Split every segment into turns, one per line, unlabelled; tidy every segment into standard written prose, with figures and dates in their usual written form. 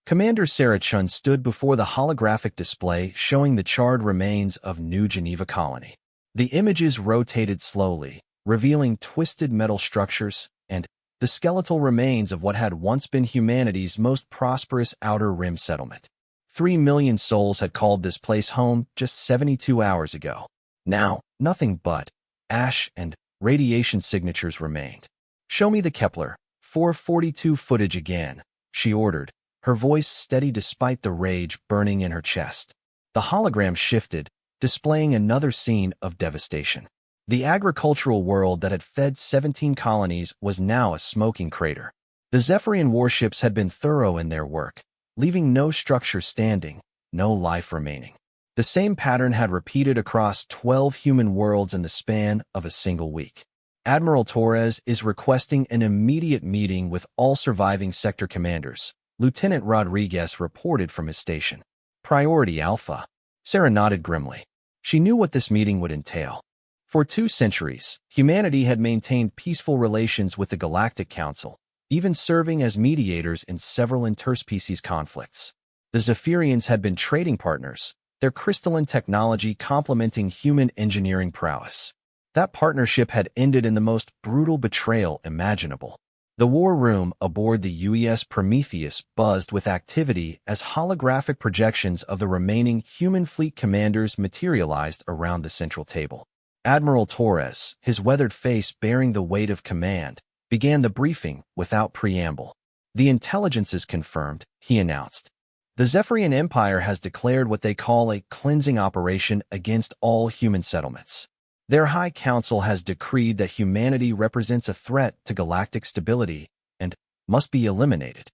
Commander Sarah Chun stood before the holographic display showing the charred remains of New Geneva Colony. The images rotated slowly, revealing twisted metal structures and the skeletal remains of what had once been humanity's most prosperous outer rim settlement. 3 million souls had called this place home just 72 hours ago. Now, nothing but ash and radiation signatures remained. "Show me the Kepler 442 footage again," she ordered, her voice steady despite the rage burning in her chest. The hologram shifted, displaying another scene of devastation. The agricultural world that had fed 17 colonies was now a smoking crater. The Zephyrian warships had been thorough in their work, leaving no structure standing, no life remaining. The same pattern had repeated across 12 human worlds in the span of a single week. "Admiral Torres is requesting an immediate meeting with all surviving sector commanders," Lieutenant Rodriguez reported from his station. "Priority Alpha." Sarah nodded grimly. She knew what this meeting would entail. For 2 centuries, humanity had maintained peaceful relations with the Galactic Council, even serving as mediators in several interspecies conflicts. The Zephyrians had been trading partners, their crystalline technology complementing human engineering prowess. That partnership had ended in the most brutal betrayal imaginable. The war room aboard the UES Prometheus buzzed with activity as holographic projections of the remaining human fleet commanders materialized around the central table. Admiral Torres, his weathered face bearing the weight of command, began the briefing without preamble. "The intelligence is confirmed," he announced. "The Zephyrian Empire has declared what they call a cleansing operation against all human settlements. Their High Council has decreed that humanity represents a threat to galactic stability and must be eliminated."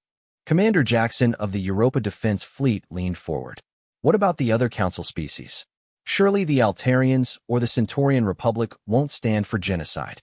Commander Jackson of the Europa Defense Fleet leaned forward. "What about the other Council species? Surely the Altarians or the Centaurian Republic won't stand for genocide."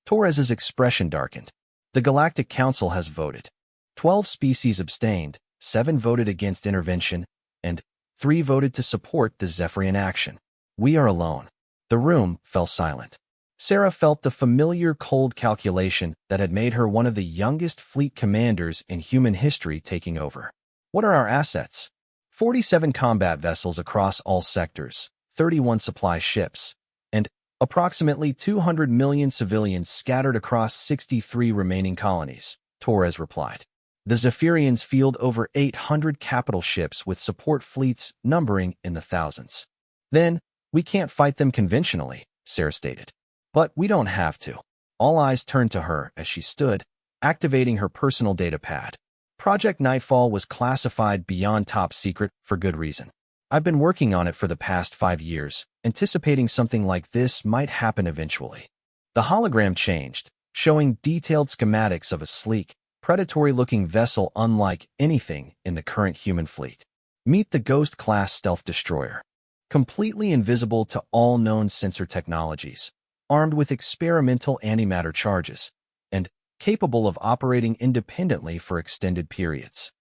Torres's expression darkened. "The Galactic Council has voted. 12 species abstained, 7 voted against intervention, and 3 voted to support the Zephyrian action. We are alone." The room fell silent. Sarah felt the familiar cold calculation that had made her one of the youngest fleet commanders in human history taking over. "What are our assets?" 47 combat vessels across all sectors, 31 supply ships, and approximately 200 million civilians scattered across 63 remaining colonies, Torres replied. "The Zephyrians field over 800 capital ships with support fleets numbering in the thousands." "Then, we can't fight them conventionally," Sarah stated. "But we don't have to." All eyes turned to her as she stood, activating her personal data pad. Project Nightfall was classified beyond top secret for good reason. "I've been working on it for the past 5 years, anticipating something like this might happen eventually." The hologram changed, showing detailed schematics of a sleek, predatory-looking vessel unlike anything in the current human fleet. Meet the Ghost-class stealth destroyer. Completely invisible to all known sensor technologies, armed with experimental antimatter charges, and capable of operating independently for extended periods.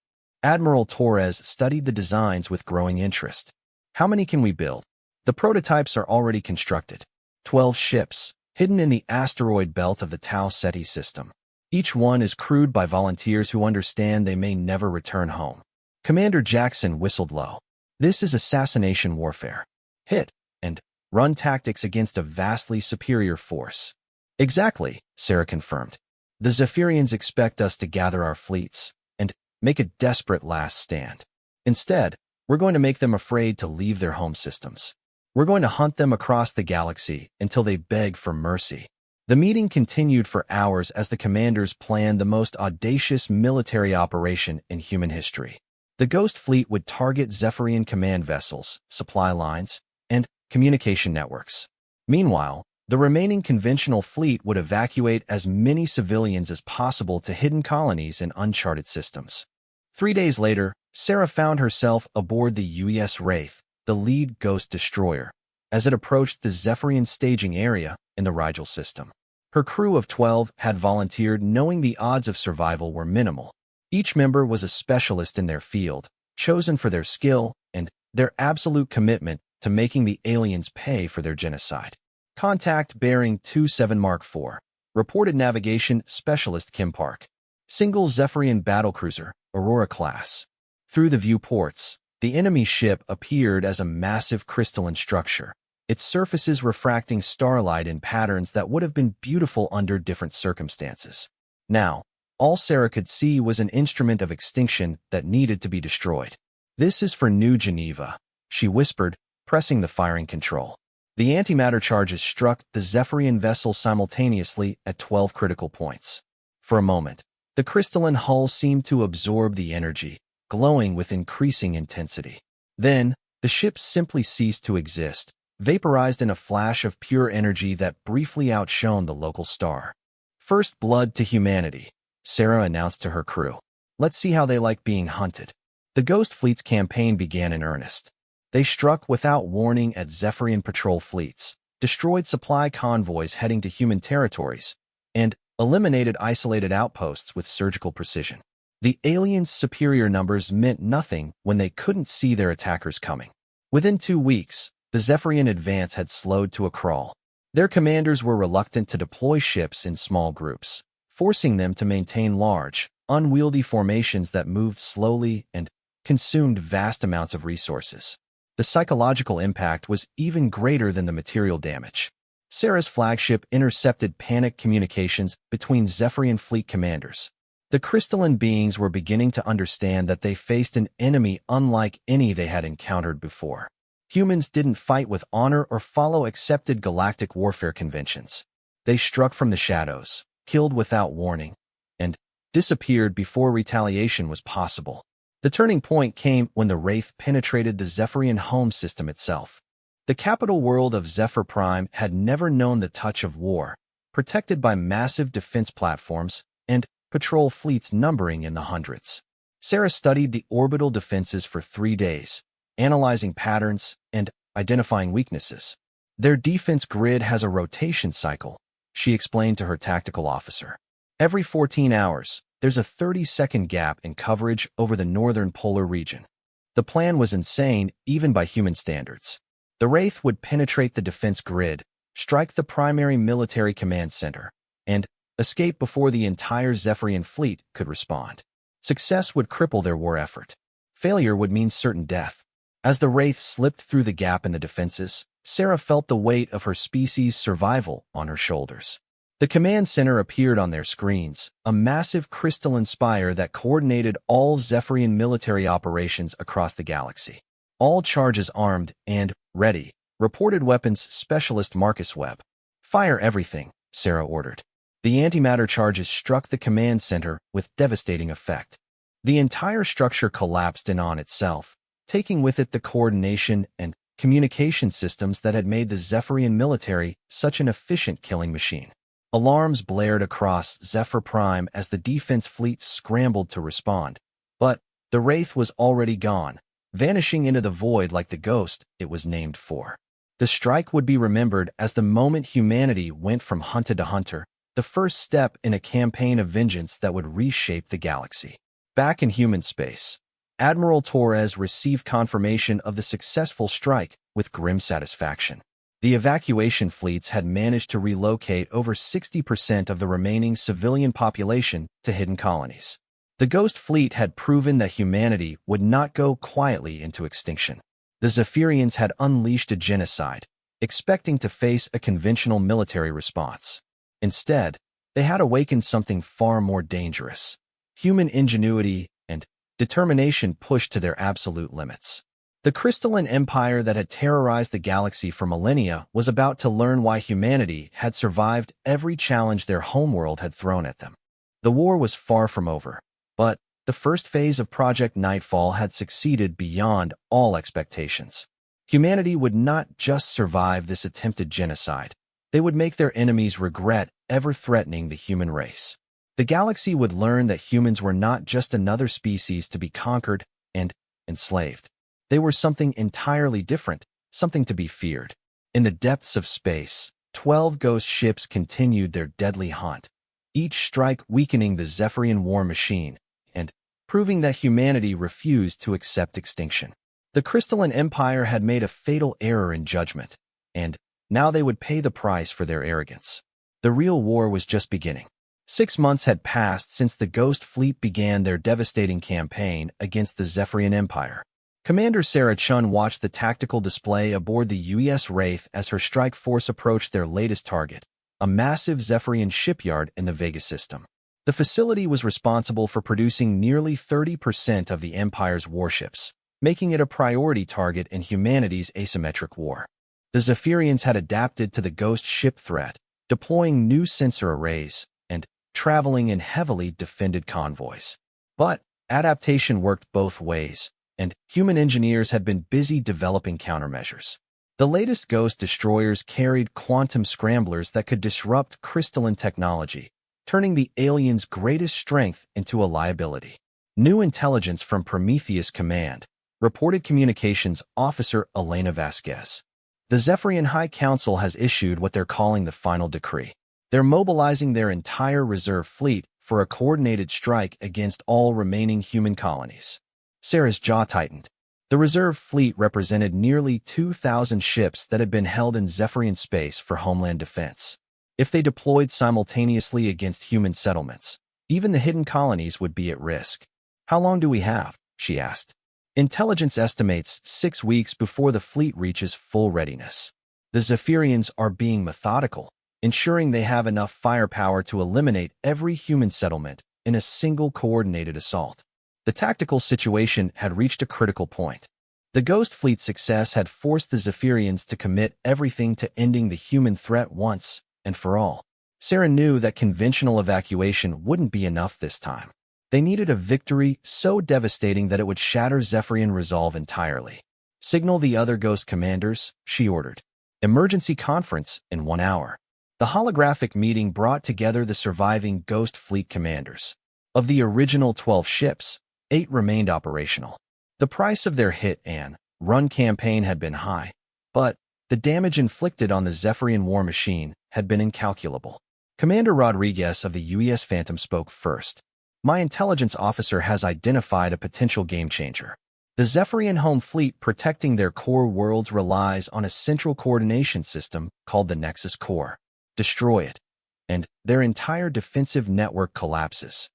Admiral Torres studied the designs with growing interest. "How many can we build?" "The prototypes are already constructed. 12 ships, hidden in the asteroid belt of the Tau Ceti system. Each one is crewed by volunteers who understand they may never return home." Commander Jackson whistled low. "This is assassination warfare. Hit and run tactics against a vastly superior force." "Exactly," Sarah confirmed. "The Zephyrians expect us to gather our fleets and make a desperate last stand. Instead, we're going to make them afraid to leave their home systems. We're going to hunt them across the galaxy until they beg for mercy." The meeting continued for hours as the commanders planned the most audacious military operation in human history. The Ghost Fleet would target Zephyrian command vessels, supply lines, and communication networks. Meanwhile, the remaining conventional fleet would evacuate as many civilians as possible to hidden colonies in uncharted systems. 3 days later, Sarah found herself aboard the UES Wraith, the lead Ghost destroyer, as it approached the Zephyrian staging area in the Rigel system. Her crew of 12 had volunteered knowing the odds of survival were minimal. Each member was a specialist in their field, chosen for their skill and their absolute commitment to making the aliens pay for their genocide. Contact bearing 27 Mark IV. Reported navigation specialist Kim Park. Single Zephyrian battlecruiser, Aurora class. Through the viewports, the enemy ship appeared as a massive crystalline structure, its surfaces refracting starlight in patterns that would have been beautiful under different circumstances. Now, all Sarah could see was an instrument of extinction that needed to be destroyed. "This is for New Geneva," she whispered, pressing the firing control. The antimatter charges struck the Zephyrian vessel simultaneously at 12 critical points. For a moment, the crystalline hull seemed to absorb the energy, glowing with increasing intensity. Then, the ship simply ceased to exist, vaporized in a flash of pure energy that briefly outshone the local star. "First blood to humanity," Sarah announced to her crew. "Let's see how they like being hunted." The Ghost Fleet's campaign began in earnest. They struck without warning at Zephyrian patrol fleets, destroyed supply convoys heading to human territories, and eliminated isolated outposts with surgical precision. The aliens' superior numbers meant nothing when they couldn't see their attackers coming. Within 2 weeks, the Zephyrian advance had slowed to a crawl. Their commanders were reluctant to deploy ships in small groups, forcing them to maintain large, unwieldy formations that moved slowly and consumed vast amounts of resources. The psychological impact was even greater than the material damage. Sarah's flagship intercepted panic communications between Zephyrian fleet commanders. The crystalline beings were beginning to understand that they faced an enemy unlike any they had encountered before. Humans didn't fight with honor or follow accepted galactic warfare conventions. They struck from the shadows, killed without warning, and disappeared before retaliation was possible. The turning point came when the Wraith penetrated the Zephyrian home system itself. The capital world of Zephyr Prime had never known the touch of war, protected by massive defense platforms and patrol fleets numbering in the hundreds. Sarah studied the orbital defenses for 3 days, analyzing patterns and identifying weaknesses. "Their defense grid has a rotation cycle," she explained to her tactical officer. "Every 14 hours, there's a 30-second gap in coverage over the northern polar region." The plan was insane, even by human standards. The Wraith would penetrate the defense grid, strike the primary military command center, and escape before the entire Zephyrian fleet could respond. Success would cripple their war effort. Failure would mean certain death. As the Wraith slipped through the gap in the defenses, Sarah felt the weight of her species' survival on her shoulders. The command center appeared on their screens, a massive crystalline spire that coordinated all Zephyrian military operations across the galaxy. "All charges armed and ready," reported weapons specialist Marcus Webb. "Fire everything," Sarah ordered. The antimatter charges struck the command center with devastating effect. The entire structure collapsed in on itself, taking with it the coordination and communication systems that had made the Zephyrian military such an efficient killing machine. Alarms blared across Zephyr Prime as the defense fleets scrambled to respond. But the Wraith was already gone, vanishing into the void like the ghost it was named for. The strike would be remembered as the moment humanity went from hunted to hunter, the first step in a campaign of vengeance that would reshape the galaxy. Back in human space, Admiral Torres received confirmation of the successful strike with grim satisfaction. The evacuation fleets had managed to relocate over 60% of the remaining civilian population to hidden colonies. The Ghost Fleet had proven that humanity would not go quietly into extinction. The Zephyrians had unleashed a genocide, expecting to face a conventional military response. Instead, they had awakened something far more dangerous. Human ingenuity and determination pushed to their absolute limits. The crystalline empire that had terrorized the galaxy for millennia was about to learn why humanity had survived every challenge their homeworld had thrown at them. The war was far from over, but the first phase of Project Nightfall had succeeded beyond all expectations. Humanity would not just survive this attempted genocide. They would make their enemies regret ever threatening the human race. The galaxy would learn that humans were not just another species to be conquered and enslaved. They were something entirely different, something to be feared. In the depths of space, 12 ghost ships continued their deadly hunt, each strike weakening the Zephyrian war machine and proving that humanity refused to accept extinction. The crystalline empire had made a fatal error in judgment, and now they would pay the price for their arrogance. The real war was just beginning. 6 months had passed since the Ghost Fleet began their devastating campaign against the Zephyrian Empire. Commander Sarah Chun watched the tactical display aboard the U.S. Wraith as her strike force approached their latest target, a massive Zephyrian shipyard in the Vega system. The facility was responsible for producing nearly 30% of the Empire's warships, making it a priority target in humanity's asymmetric war. The Zephyrians had adapted to the ghost ship threat, deploying new sensor arrays and traveling in heavily defended convoys. But adaptation worked both ways, and human engineers had been busy developing countermeasures. The latest Ghost destroyers carried quantum scramblers that could disrupt crystalline technology, turning the aliens' greatest strength into a liability. New intelligence from Prometheus Command, reported Communications Officer Elena Vasquez. The Zephyrian High Council has issued what they're calling the final decree. They're mobilizing their entire reserve fleet for a coordinated strike against all remaining human colonies. Sarah's jaw tightened. The reserve fleet represented nearly 2,000 ships that had been held in Zephyrian space for homeland defense. If they deployed simultaneously against human settlements, even the hidden colonies would be at risk. "How long do we have?" she asked. "Intelligence estimates 6 weeks before the fleet reaches full readiness. The Zephyrians are being methodical, ensuring they have enough firepower to eliminate every human settlement in a single coordinated assault." The tactical situation had reached a critical point. The Ghost Fleet's success had forced the Zephyrians to commit everything to ending the human threat once and for all. Sarah knew that conventional evacuation wouldn't be enough this time. They needed a victory so devastating that it would shatter Zephyrian resolve entirely. "Signal the other Ghost commanders," she ordered. "Emergency conference in 1 hour." The holographic meeting brought together the surviving Ghost Fleet commanders. Of the original 12 ships, 8 remained operational. The price of their hit and run campaign had been high, but the damage inflicted on the Zephyrian war machine had been incalculable. Commander Rodriguez of the U.S. Phantom spoke first. "My intelligence officer has identified a potential game-changer. The Zephyrian home fleet protecting their core worlds relies on a central coordination system called the Nexus Core. Destroy it, and their entire defensive network collapses."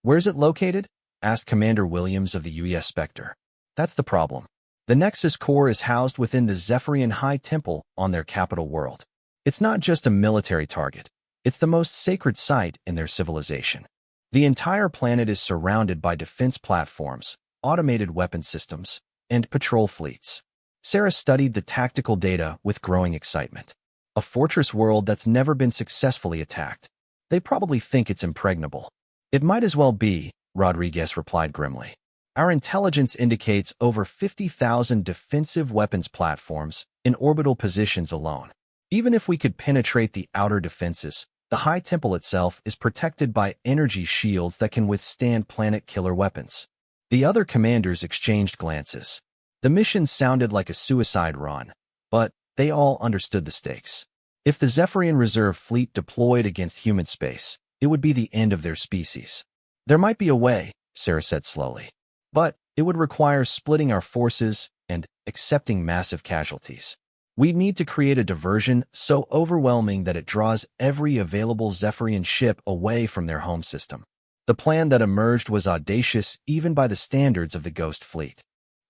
"Where's it located?" asked Commander Williams of the U.S. Spectre. "That's the problem. The Nexus Core is housed within the Zephyrian High Temple on their capital world. It's not just a military target. It's the most sacred site in their civilization. The entire planet is surrounded by defense platforms, automated weapon systems, and patrol fleets." Sarah studied the tactical data with growing excitement. A fortress world that's never been successfully attacked. They probably think it's impregnable. "It might as well be," Rodriguez replied grimly. "Our intelligence indicates over 50,000 defensive weapons platforms in orbital positions alone. Even if we could penetrate the outer defenses, the High Temple itself is protected by energy shields that can withstand planet-killer weapons." The other commanders exchanged glances. The mission sounded like a suicide run, but they all understood the stakes. If the Zephyrian Reserve Fleet deployed against human space, it would be the end of their species. "There might be a way," Sarah said slowly, "but it would require splitting our forces and accepting massive casualties. We'd need to create a diversion so overwhelming that it draws every available Zephyrian ship away from their home system." The plan that emerged was audacious even by the standards of the Ghost Fleet.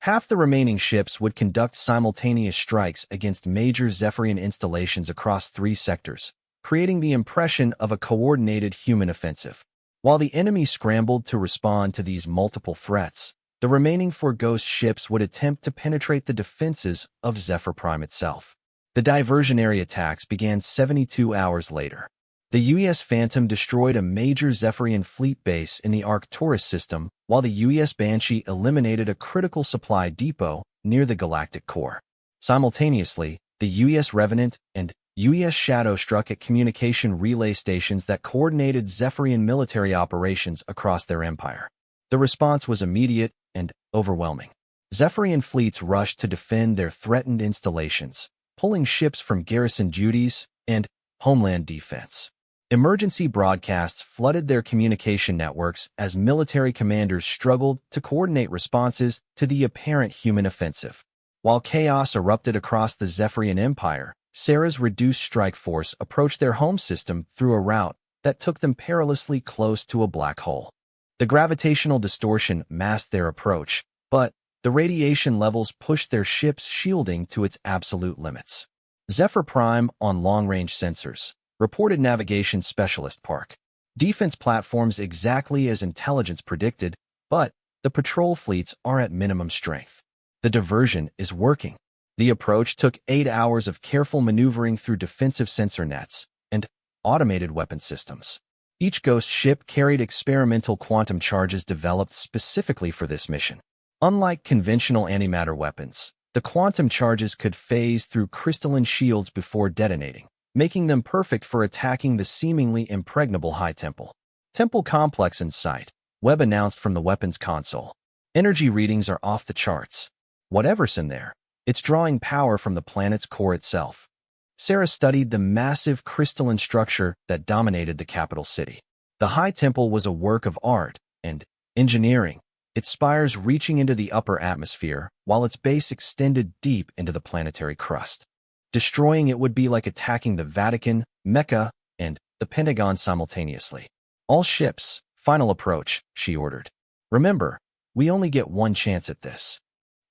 Half the remaining ships would conduct simultaneous strikes against major Zephyrian installations across 3 sectors, creating the impression of a coordinated human offensive. While the enemy scrambled to respond to these multiple threats, the remaining 4 Ghost ships would attempt to penetrate the defenses of Zephyr Prime itself. The diversionary attacks began 72 hours later. The U.S. Phantom destroyed a major Zephyrian fleet base in the Arcturus system, while the U.S. Banshee eliminated a critical supply depot near the Galactic Core. Simultaneously, the U.S. Revenant and U.S. Shadow struck at communication relay stations that coordinated Zephyrian military operations across their empire. The response was immediate and overwhelming. Zephyrian fleets rushed to defend their threatened installations, pulling ships from garrison duties and homeland defense. Emergency broadcasts flooded their communication networks as military commanders struggled to coordinate responses to the apparent human offensive. While chaos erupted across the Zephyrian Empire, Sarah's reduced strike force approached their home system through a route that took them perilously close to a black hole. The gravitational distortion masked their approach, but the radiation levels pushed their ship's shielding to its absolute limits. Zephyr Prime on long-range sensors, reported navigation specialist Park. Defense platforms exactly as intelligence predicted, but the patrol fleets are at minimum strength. The diversion is working. The approach took 8 hours of careful maneuvering through defensive sensor nets and automated weapon systems. Each Ghost ship carried experimental quantum charges developed specifically for this mission. Unlike conventional antimatter weapons, the quantum charges could phase through crystalline shields before detonating, making them perfect for attacking the seemingly impregnable High Temple. Temple complex in sight, Webb announced from the weapons console. Energy readings are off the charts. Whatever's in there, it's drawing power from the planet's core itself. Sarah studied the massive crystalline structure that dominated the capital city. The High Temple was a work of art and engineering, its spires reaching into the upper atmosphere while its base extended deep into the planetary crust. Destroying it would be like attacking the Vatican, Mecca, and the Pentagon simultaneously. All ships, final approach, she ordered. Remember, we only get one chance at this.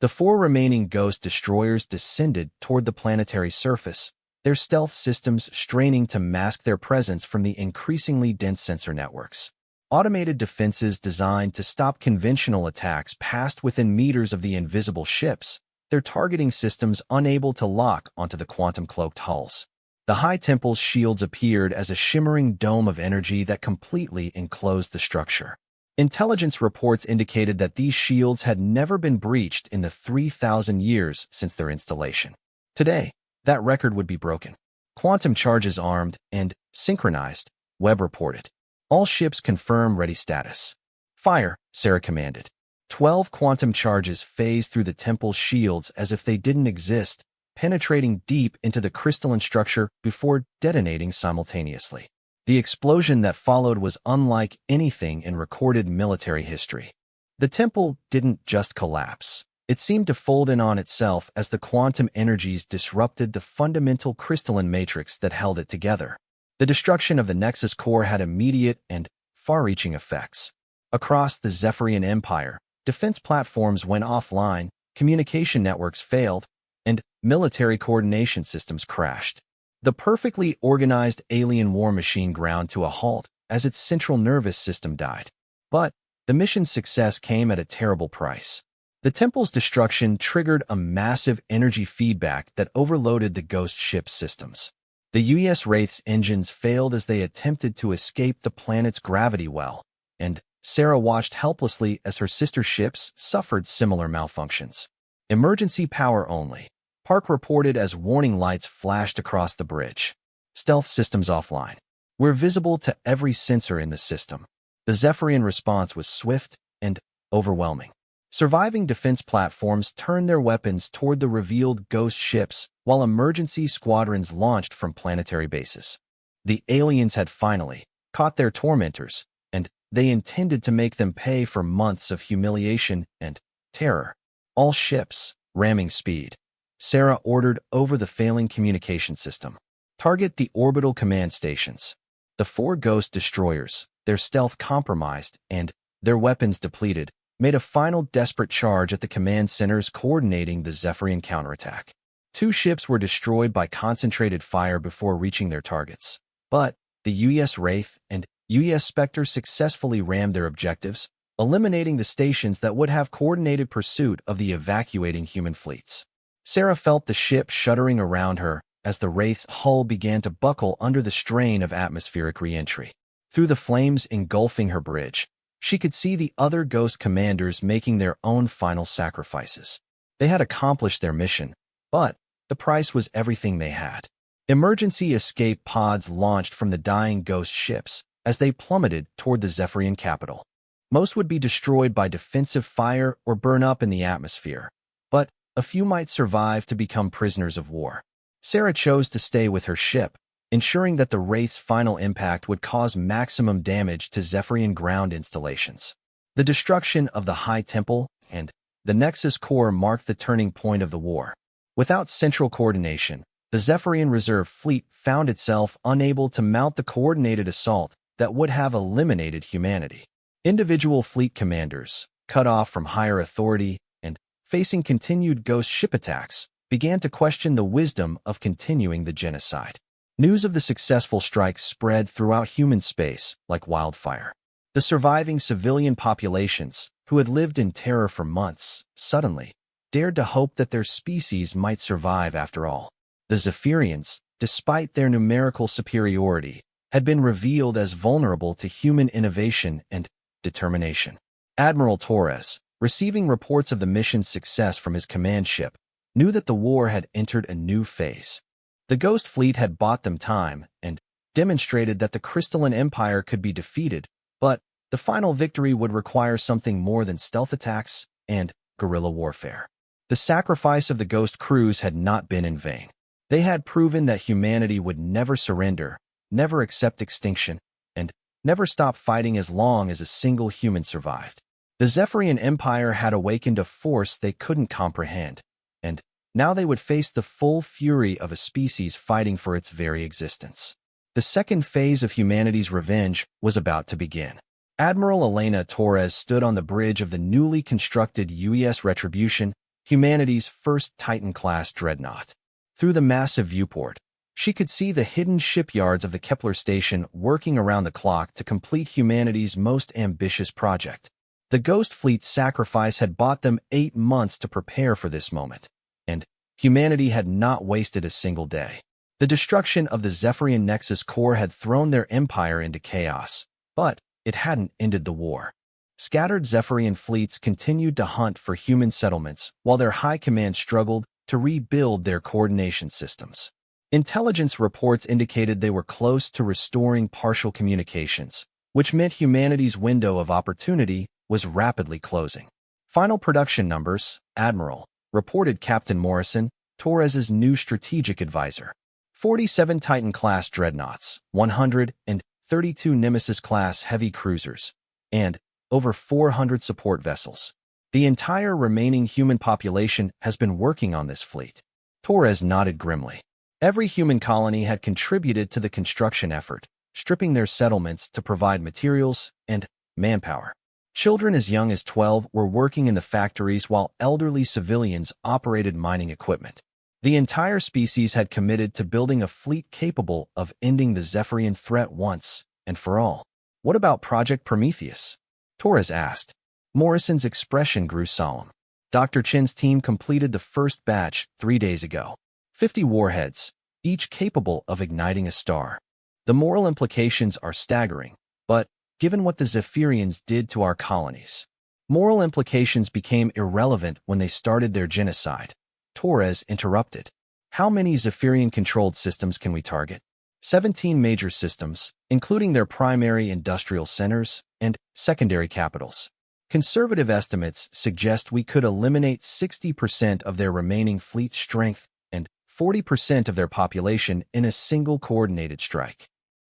The 4 remaining Ghost destroyers descended toward the planetary surface, their stealth systems straining to mask their presence from the increasingly dense sensor networks. Automated defenses designed to stop conventional attacks passed within meters of the invisible ships, their targeting systems unable to lock onto the quantum-cloaked hulls. The High Temple's shields appeared as a shimmering dome of energy that completely enclosed the structure. Intelligence reports indicated that these shields had never been breached in the 3,000 years since their installation. Today, that record would be broken. Quantum charges armed and synchronized, Webb reported. All ships confirm ready status. Fire, Sarah commanded. 12 quantum charges phased through the temple's shields as if they didn't exist, penetrating deep into the crystalline structure before detonating simultaneously. The explosion that followed was unlike anything in recorded military history. The temple didn't just collapse. It seemed to fold in on itself as the quantum energies disrupted the fundamental crystalline matrix that held it together. The destruction of the Nexus core had immediate and far-reaching effects. Across the Zephyrian Empire, defense platforms went offline, communication networks failed, and military coordination systems crashed. The perfectly organized alien war machine ground to a halt as its central nervous system died. But the mission's success came at a terrible price. The temple's destruction triggered a massive energy feedback that overloaded the Ghost ship's systems. The U.S. Wraith's engines failed as they attempted to escape the planet's gravity well, and Sarah watched helplessly as her sister ships suffered similar malfunctions. Emergency power only, Park reported as warning lights flashed across the bridge. Stealth systems offline. We're visible to every sensor in the system. The Zephyrian response was swift and overwhelming. Surviving defense platforms turned their weapons toward the revealed Ghost ships while emergency squadrons launched from planetary bases. The aliens had finally caught their tormentors, and they intended to make them pay for months of humiliation and terror. All ships, ramming speed. Sarah ordered over the failing communication system. Target the orbital command stations. The 4 Ghost destroyers, their stealth compromised and their weapons depleted, made a final desperate charge at the command centers coordinating the Zephyrian counterattack. 2 ships were destroyed by concentrated fire before reaching their targets. But the U.S. Wraith and U.S. Spectre successfully rammed their objectives, eliminating the stations that would have coordinated pursuit of the evacuating human fleets. Sarah felt the ship shuddering around her as the Wraith's hull began to buckle under the strain of atmospheric re-entry. Through the flames engulfing her bridge, she could see the other Ghost commanders making their own final sacrifices. They had accomplished their mission, but the price was everything they had. Emergency escape pods launched from the dying Ghost ships as they plummeted toward the Zephyrian capital. Most would be destroyed by defensive fire or burn up in the atmosphere, but a few might survive to become prisoners of war. Sarah chose to stay with her ship, ensuring that the Wraith's final impact would cause maximum damage to Zephyrian ground installations. The destruction of the High Temple and the Nexus core marked the turning point of the war. Without central coordination, the Zephyrian Reserve Fleet found itself unable to mount the coordinated assault that would have eliminated humanity. Individual fleet commanders, cut off from higher authority and facing continued ghost ship attacks, began to question the wisdom of continuing the genocide. News of the successful strike spread throughout human space like wildfire. The surviving civilian populations, who had lived in terror for months, suddenly dared to hope that their species might survive after all. The Zephyrians, despite their numerical superiority, had been revealed as vulnerable to human innovation and determination. Admiral Torres, receiving reports of the mission's success from his command ship, knew that the war had entered a new phase. The Ghost Fleet had bought them time and demonstrated that the Crystalline Empire could be defeated, but the final victory would require something more than stealth attacks and guerrilla warfare. The sacrifice of the Ghost crews had not been in vain. They had proven that humanity would never surrender, never accept extinction, and never stop fighting as long as a single human survived. The Zephyrian Empire had awakened a force they couldn't comprehend, and now they would face the full fury of a species fighting for its very existence. The second phase of humanity's revenge was about to begin. Admiral Elena Torres stood on the bridge of the newly constructed UES Retribution, humanity's first Titan-class dreadnought. Through the massive viewport, she could see the hidden shipyards of the Kepler station working around the clock to complete humanity's most ambitious project. The Ghost Fleet's sacrifice had bought them 8 months to prepare for this moment, and humanity had not wasted a single day. The destruction of the Zephyrian Nexus core had thrown their empire into chaos, but it hadn't ended the war. Scattered Zephyrian fleets continued to hunt for human settlements while their high command struggled to rebuild their coordination systems. Intelligence reports indicated they were close to restoring partial communications, which meant humanity's window of opportunity was rapidly closing. Final production numbers, Admiral, reported Captain Morrison, Torres's new strategic advisor. 47 Titan-class dreadnoughts, 132 Nemesis-class heavy cruisers, and over 400 support vessels. The entire remaining human population has been working on this fleet. Torres nodded grimly. Every human colony had contributed to the construction effort, stripping their settlements to provide materials and manpower. Children as young as 12 were working in the factories while elderly civilians operated mining equipment. The entire species had committed to building a fleet capable of ending the Zephyrian threat once and for all. What about Project Prometheus? Torres asked. Morrison's expression grew solemn. Dr. Chen's team completed the first batch 3 days ago. 50 warheads, each capable of igniting a star. The moral implications are staggering, but given what the Zephyrians did to our colonies, moral implications became irrelevant when they started their genocide. Torres interrupted. How many Zephyrian-controlled systems can we target? 17 major systems, including their primary industrial centers and secondary capitals. Conservative estimates suggest we could eliminate 60% of their remaining fleet strength and 40% of their population in a single coordinated strike.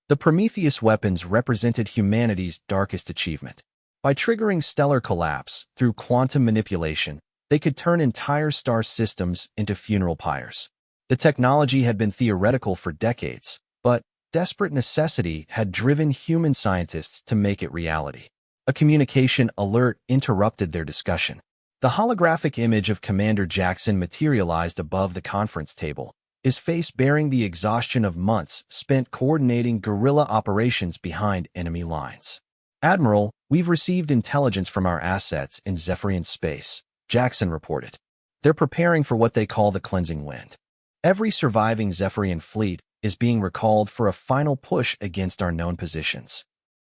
The Prometheus weapons represented humanity's darkest achievement. By triggering stellar collapse through quantum manipulation, they could turn entire star systems into funeral pyres. The technology had been theoretical for decades, but desperate necessity had driven human scientists to make it reality. A communication alert interrupted their discussion. The holographic image of Commander Jackson materialized above the conference table, his face bearing the exhaustion of months spent coordinating guerrilla operations behind enemy lines. Admiral, we've received intelligence from our assets in Zephyrian space, Jackson reported. They're preparing for what they call the cleansing wind. Every surviving Zephyrian fleet is being recalled for a final push against our known positions.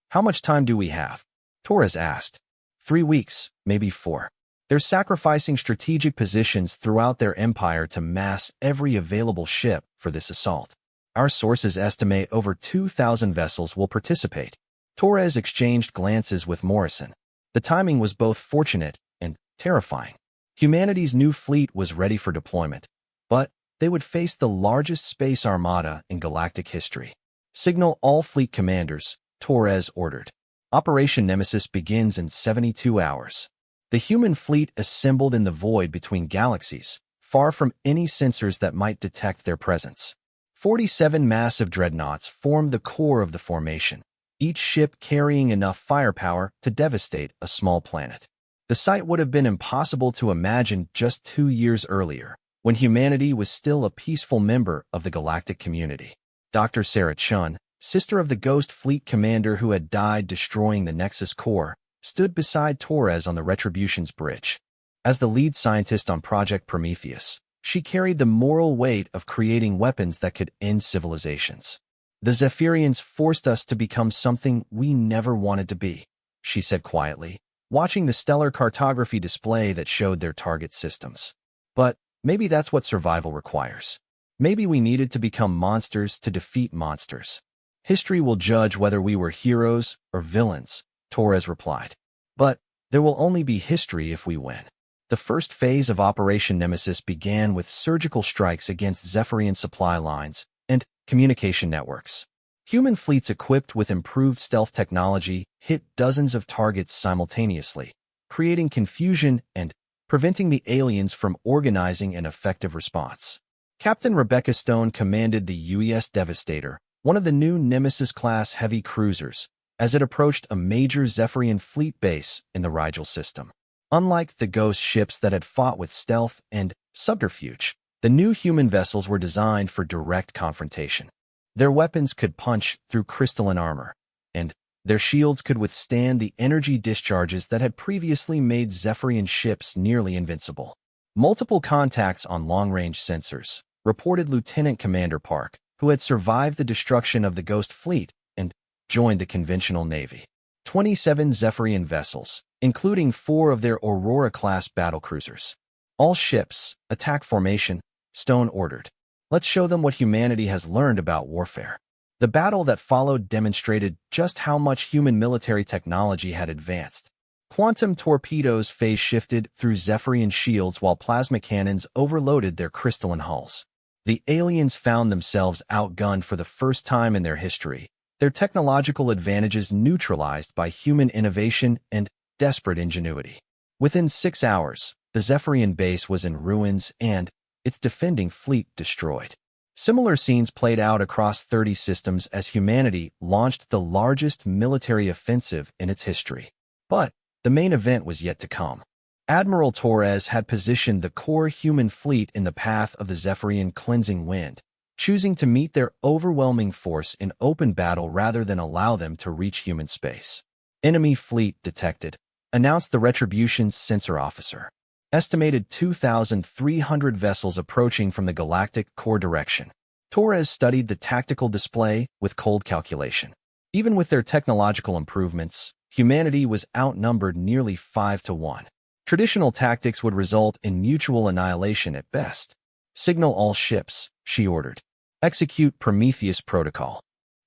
How much time do we have? Torres asked. 3 weeks, maybe 4. They're sacrificing strategic positions throughout their empire to mass every available ship for this assault. Our sources estimate over 2,000 vessels will participate. Torres exchanged glances with Morrison. The timing was both fortunate and terrifying. Humanity's new fleet was ready for deployment, but they would face the largest space armada in galactic history. Signal all fleet commanders, Torres ordered. Operation Nemesis begins in 72 hours. The human fleet assembled in the void between galaxies, far from any sensors that might detect their presence. 47 massive dreadnoughts formed the core of the formation, each ship carrying enough firepower to devastate a small planet. The sight would have been impossible to imagine just 2 years earlier, when humanity was still a peaceful member of the galactic community. Dr. Sarah Chun, sister of the Ghost Fleet commander who had died destroying the Nexus core, stood beside Torres on the Retribution's bridge. As the lead scientist on Project Prometheus, she carried the moral weight of creating weapons that could end civilizations. "The Zephyrians forced us to become something we never wanted to be," she said quietly, watching the stellar cartography display that showed their target systems. "But maybe that's what survival requires. Maybe we needed to become monsters to defeat monsters. History will judge whether we were heroes or villains," Torres replied. "But there will only be history if we win." The first phase of Operation Nemesis began with surgical strikes against Zephyrian supply lines and communication networks. Human fleets equipped with improved stealth technology hit dozens of targets simultaneously, creating confusion and preventing the aliens from organizing an effective response. Captain Rebecca Stone commanded the UES Devastator, one of the new Nemesis-class heavy cruisers, as it approached a major Zephyrian fleet base in the Rigel system. Unlike the Ghost ships that had fought with stealth and subterfuge, the new human vessels were designed for direct confrontation. Their weapons could punch through crystalline armor, and their shields could withstand the energy discharges that had previously made Zephyrian ships nearly invincible. Multiple contacts on long-range sensors reported Lieutenant Commander Park, who had survived the destruction of the Ghost Fleet and joined the conventional Navy. 27 Zephyrian vessels, including 4 of their Aurora-class battlecruisers. "All ships, attack formation," Stone ordered. "Let's show them what humanity has learned about warfare." The battle that followed demonstrated just how much human military technology had advanced. Quantum torpedoes phase-shifted through Zephyrian shields while plasma cannons overloaded their crystalline hulls. The aliens found themselves outgunned for the first time in their history, their technological advantages neutralized by human innovation and desperate ingenuity. Within 6 hours, the Zephyrian base was in ruins and its defending fleet destroyed. Similar scenes played out across 30 systems as humanity launched the largest military offensive in its history. But the main event was yet to come. Admiral Torres had positioned the core human fleet in the path of the Zephyrian cleansing wind, choosing to meet their overwhelming force in open battle rather than allow them to reach human space. "Enemy fleet detected," announced the Retribution's sensor officer. Estimated 2,300 vessels approaching from the galactic core direction. Torres studied the tactical display with cold calculation. Even with their technological improvements, humanity was outnumbered nearly 5-1. Traditional tactics would result in mutual annihilation at best. "Signal all ships," she ordered. "Execute Prometheus protocol."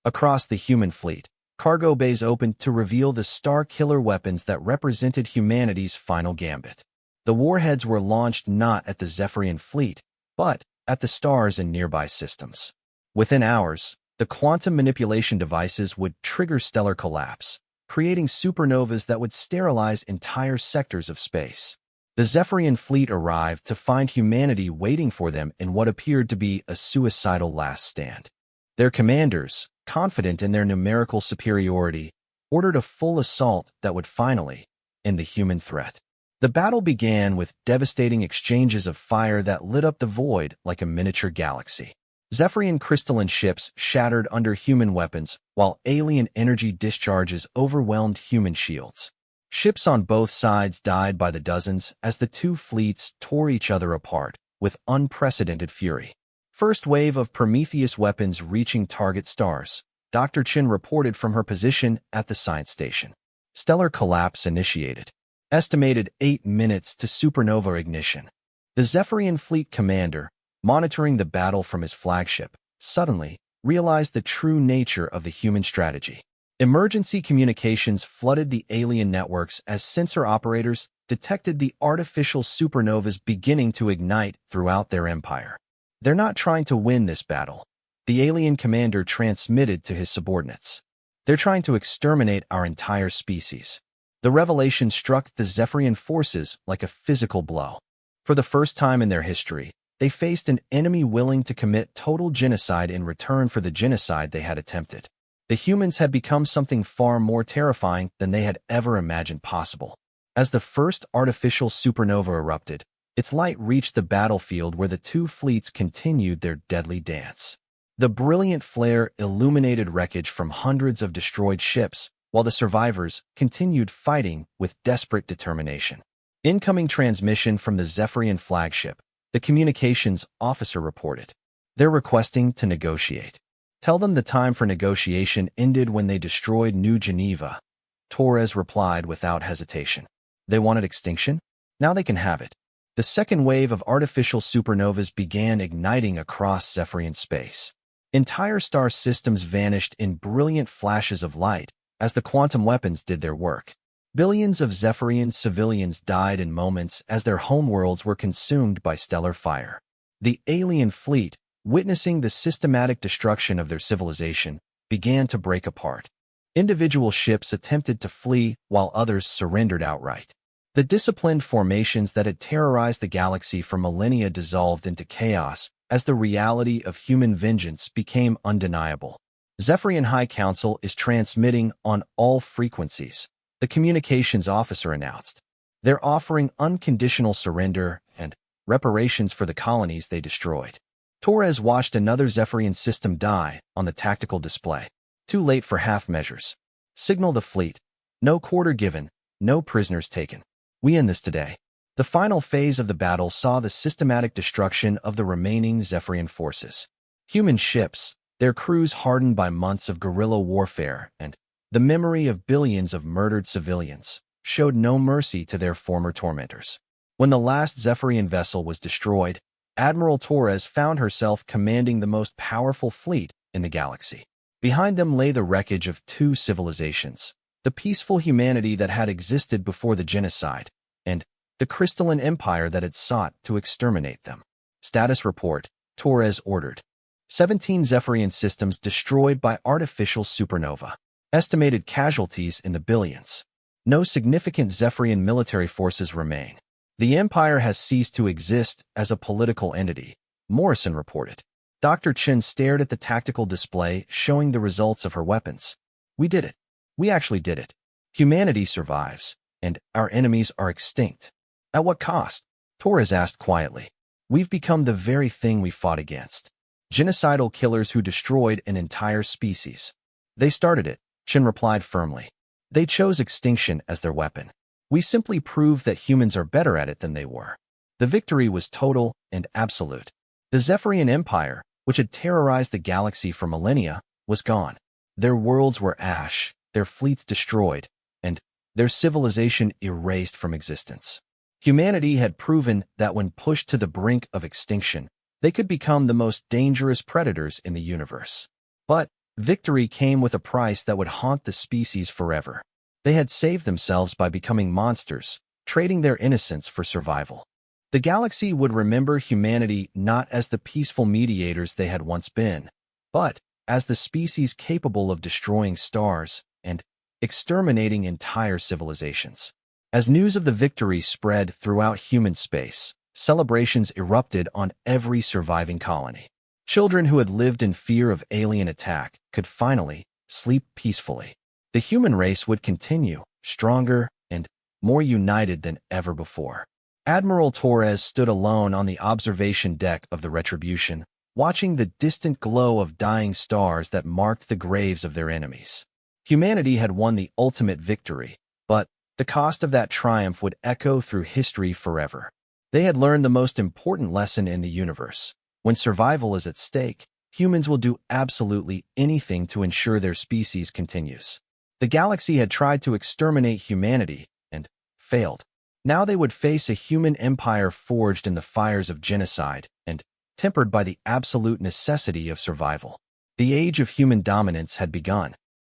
Across the human fleet, cargo bays opened to reveal the star-killer weapons that represented humanity's final gambit. The warheads were launched not at the Zephyrian fleet, but at the stars and nearby systems. Within hours, the quantum manipulation devices would trigger stellar collapse, creating supernovas that would sterilize entire sectors of space. The Zephyrian fleet arrived to find humanity waiting for them in what appeared to be a suicidal last stand. Their commanders, confident in their numerical superiority, ordered a full assault that would finally end the human threat. The battle began with devastating exchanges of fire that lit up the void like a miniature galaxy. Zephyrian crystalline ships shattered under human weapons, while alien energy discharges overwhelmed human shields. Ships on both sides died by the dozens as the two fleets tore each other apart with unprecedented fury. First wave of Prometheus weapons reaching target stars, Dr. Chin reported from her position at the science station. Stellar collapse initiated. Estimated 8 minutes to supernova ignition. The Zephyrian fleet commander, monitoring the battle from his flagship, suddenly realized the true nature of the human strategy. Emergency communications flooded the alien networks as sensor operators detected the artificial supernovas beginning to ignite throughout their empire. "They're not trying to win this battle," the alien commander transmitted to his subordinates. "They're trying to exterminate our entire species." The revelation struck the Zephyrian forces like a physical blow. For the first time in their history, they faced an enemy willing to commit total genocide in return for the genocide they had attempted. The humans had become something far more terrifying than they had ever imagined possible. As the first artificial supernova erupted, its light reached the battlefield where the two fleets continued their deadly dance. The brilliant flare illuminated wreckage from hundreds of destroyed ships, while the survivors continued fighting with desperate determination. Incoming transmission from the Zephyrian flagship, the communications officer reported. They're requesting to negotiate. Tell them the time for negotiation ended when they destroyed New Geneva. Torres replied without hesitation. They wanted extinction? Now they can have it. The second wave of artificial supernovas began igniting across Zephyrian space. Entire star systems vanished in brilliant flashes of light as the quantum weapons did their work. Billions of Zephyrian civilians died in moments as their homeworlds were consumed by stellar fire. The alien fleet, witnessing the systematic destruction of their civilization, began to break apart. Individual ships attempted to flee while others surrendered outright. The disciplined formations that had terrorized the galaxy for millennia dissolved into chaos as the reality of human vengeance became undeniable. Zephyrian High Council is transmitting on all frequencies, the communications officer announced. They're offering unconditional surrender and reparations for the colonies they destroyed. Torres watched another Zephyrian system die on the tactical display. Too late for half measures. Signal the fleet. No quarter given, no prisoners taken. We end this today. The final phase of the battle saw the systematic destruction of the remaining Zephyrian forces. Human ships, their crews hardened by months of guerrilla warfare, and the memory of billions of murdered civilians, showed no mercy to their former tormentors. When the last Zephyrian vessel was destroyed, Admiral Torres found herself commanding the most powerful fleet in the galaxy. Behind them lay the wreckage of two civilizations, the peaceful humanity that had existed before the genocide, and the crystalline empire that had sought to exterminate them. Status report, Torres ordered. 17 Zephyrian systems destroyed by artificial supernova. Estimated casualties in the billions. No significant Zephyrian military forces remain. The Empire has ceased to exist as a political entity, Morrison reported. Dr. Chen stared at the tactical display showing the results of her weapons. We did it. We actually did it. Humanity survives, and our enemies are extinct. At what cost? Torres asked quietly. We've become the very thing we fought against. Genocidal killers who destroyed an entire species. They started it, Chen replied firmly. They chose extinction as their weapon. We simply proved that humans are better at it than they were. The victory was total and absolute. The Zephyrian Empire, which had terrorized the galaxy for millennia, was gone. Their worlds were ash, their fleets destroyed, and their civilization erased from existence. Humanity had proven that when pushed to the brink of extinction, they could become the most dangerous predators in the universe. But victory came with a price that would haunt the species forever. They had saved themselves by becoming monsters, trading their innocence for survival. The galaxy would remember humanity not as the peaceful mediators they had once been, but as the species capable of destroying stars and exterminating entire civilizations. As news of the victory spread throughout human space, celebrations erupted on every surviving colony. Children who had lived in fear of alien attack could finally sleep peacefully. The human race would continue, stronger and more united than ever before. Admiral Torres stood alone on the observation deck of the Retribution, watching the distant glow of dying stars that marked the graves of their enemies. Humanity had won the ultimate victory, but the cost of that triumph would echo through history forever. They had learned the most important lesson in the universe. When survival is at stake, humans will do absolutely anything to ensure their species continues. The galaxy had tried to exterminate humanity and failed. Now they would face a human empire forged in the fires of genocide and tempered by the absolute necessity of survival. The age of human dominance had begun.